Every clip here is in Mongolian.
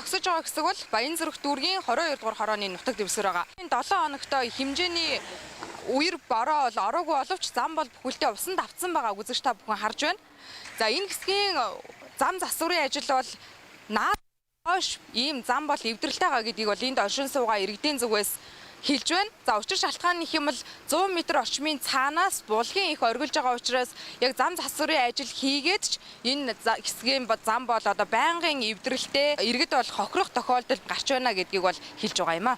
зогсож байгаа хэсэг бол Баянзүрх дүүргийн 22 дугаар хорооны нутаг дэвсгэр байгаа. Энэ 7 хоногт хэмжээний үер бороо бол ороогүй боловч зам бол бүхэлдээ усанд автсан байгаа үзэгч та бүхэн харж байна. За энэ хэсгийн зам засварын ажил бол хойш ийм зам бол эвдрэлтэй байгаа гэдгийг бол энд оршин суугаа иргэдийн зүгээс хэлж байна. За учир шалтгаан нь юм бол 100 м орчмын цаанаас булгийн их оргилж байгаа учраас яг зам засварын ажил хийгээд ч энэ хэсгийн зам бол одоо байнгын эвдрэлтэй иргэд бол хохирох тохиолдол гарч байна гэдгийг бол хэлж байгаа юм а.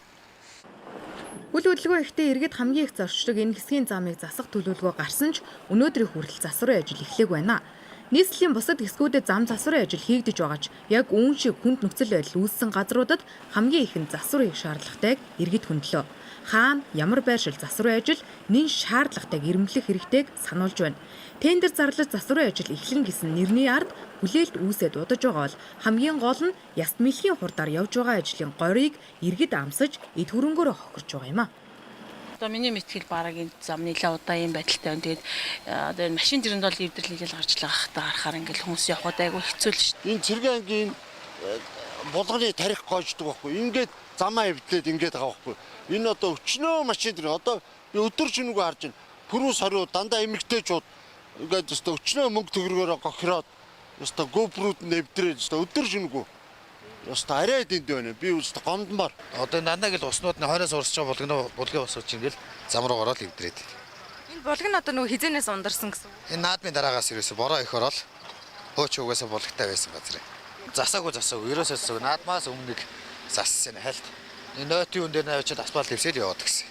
Үл хөдөлгөөн ихтэй иргэд хамгийн их зорчдог энэ хэсгийн замыг засах төлөвлөгөө гарсан ч өнөөдрийн хүртэл засварын ажил эхлэх байна. Нийслэлийн бусад хэсгүүдэд зам засварын ажил хийгдэж байгаа ч яг үүн шиг хүнд нөхцөл байдал үүссэн газруудад хамгийн ихэнд засвар хийх шаардлагатайг иргэд хөндлөө. Хаана ямар байршил засварын ажил нэн шаардлагатайг ирэмблэх хэрэгтэйг сануулж байна. Тендер зарлаж засварын ажил эхлэн гэсэн нэрний ард хүлээлт үүсээд удаж байгаа бол хамгийн гол нь яст мэлхийн хурдаар явж байгаа ажлын горийг иргэд амсаж эд хөрөнгөөрөө хохирч байгаа юм а. Миний мэтгэл бараг энэ зам нэлээд удаан юм байдалтай байна. Тэгээд одоо энэ машин дэрэнд бол эвдрэл хийгээл гарч байгаа харахаар ингээл хүмүүс явхад айгүй хэцүү л шүү дээ. Энэ цэргийн ангийн булганы тарих гоождөг байхгүй. Ингээд замаа эвдлээд ингээд байгаа байхгүй. Энэ одоо өчнөө машин дэр одоо би өдөр шинэгүй харж байна. Пүрүү сариу дандаа эмэгтэйчүүд ингээд өстө өчнөө мөнгө төгрөгөөрөө гохироод өстө GoPro-д нэвдрээд өстө өдөр шинэгүй. Яста арай дэнд байна. Би үстэ гомдмор. Одоо дандаа гэл уснууд нь хойноос урсч байгаа булгийн ус чинь гэл зам руу ороод эвдрээд. Энэ булг нь одоо нөгөө хизэнээс ундарсан гэсэн үг. Энэ наадмын дараагаас ерөөсө бороо их ороод хөөч угаасаа булгтай байсан газар. Засаагүй ерөөсөө наадмаас өмнө зассан хальт. Энэ нойтын үн дээр навчид асфальт хэвсэл яваад гисэн.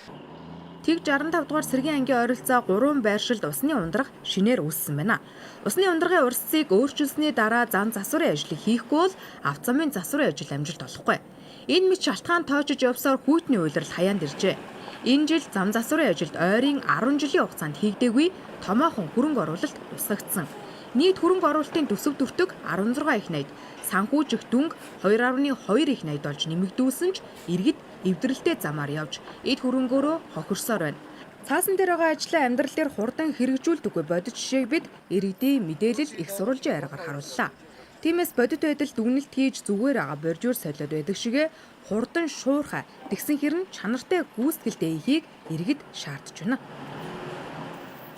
Тэг 65 дугаар сэргийн ангийн ойролцоо 3 байршилд усны ундрах шинээр үүссэн байна. Усны ундрагын урсцыг өөрчилсөний дараа зам засварын ажлыг хийхгүй бол авто замын засварын ажил амжилт олохгүй. Энэ мэт шалтгаан тоочж явсаар хүйтний уйлрал хаяанд иржээ. Энэ жил зам засварын ажилд ойрын 10 жилийн хугацаанд хийгдээгүй томоохон хөрөнгө оруулалт тусгагдсан. Нийт хөрөнгө оруулалтын төсөв төртөг 16 их найд, санхүүжих дүнг 2.2 их найд болж нэмэгдүүлсэн ч иргэд эвдрэлтэй замаар явж эд хөрөнгөөрөө хохирсоор байна. Цаасан дээр байгаа ажлаа амьдрал дээр хурдан хэрэгжүүлдэггүй бодит жишээг бид иргэдийн мэдээлэл их сурвалжийн аргаар харууллаа. Тиймээс бодит байдал дүгнэлт хийж зүгээр байгаа боржуур солиод байдаг шигэ хурдан шуурхай тэгсэн хэрэн чанартай гүйцэтгэлтэй ихийг иргэд шаардж байна.